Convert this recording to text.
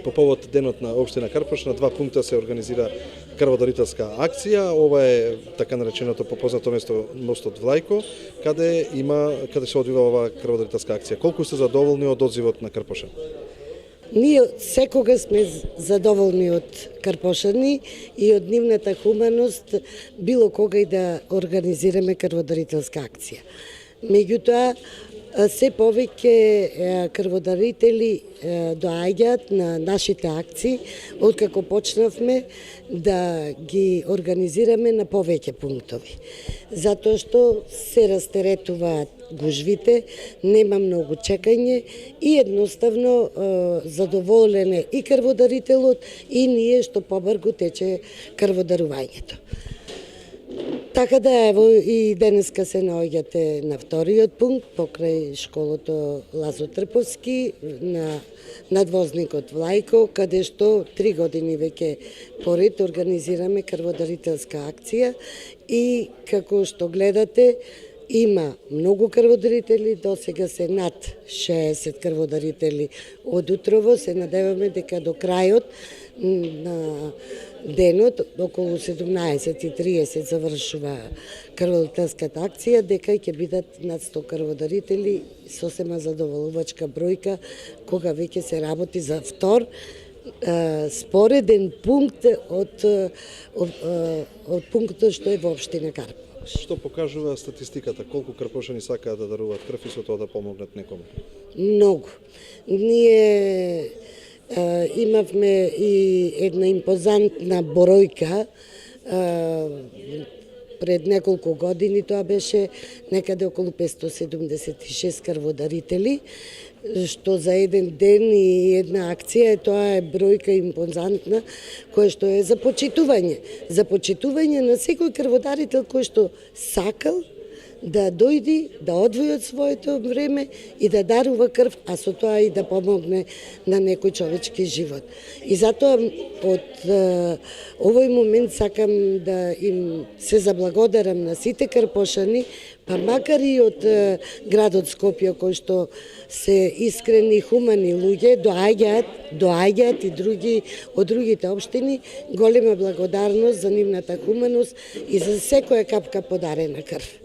По повод денот на општина Карпош на 2 пункта се организира крводарителска акција. Ова е така нареченото попознато место мостот Влајко, каде се одвива оваа крводарителска акција. Колку сте задоволни од одзивот на Карпоша? Ние секога сме задоволни од карпошани и од нивната хуманост било кога и да организираме крводарителска акција. Меѓутоа, се повеќе крводарители доаѓаат на нашите акции, откако почнавме да ги организираме на повеќе пунктови. Затоа што се растеретуваат гужвите, нема многу чекање и едноставно задоволен е и крводарителот и ние што побрзо тече крводарувањето. Така да, ево, и денеска се наоѓате на вториот пункт, покрај школото Лазо Трповски, на надвозникот Влајко, каде што 3 години веќе поред организираме крводарителска акција и како што гледате, има многу крводарители, до сега се над 60 крводарители од утрово. Се надеваме дека до крајот на денот, околу 17:30 завршува крводарителската акција, дека ќе бидат над 100 крводарители, сосема задоволувачка бројка, кога веќе се работи за втор спореден пункт од пунктот што е во општина Карпош. Што покажува статистиката? Колку карпошани сакаат да даруваат крв и со тоа да помогнат некому? Многу. Ние имавме и една импозантна бројка пред неколку години, тоа беше некаде околу 576 крводарители, што за еден ден и една акција, тоа е бројка импозантна, која што е за почитување. За почитување на секој крводарител кој што сакал да дојди, да одвои од своето време и да дарува крв, а со тоа и да помогне на некој човечки живот. И затоа од овој момент сакам да им се заблагодарам на сите карпошани, па макар и од градот Скопје, кој што се искрени и хумани луѓе, доаѓаат и од другите општини, голема благодарност за нивната хуманост и за секоја капка подарена крв.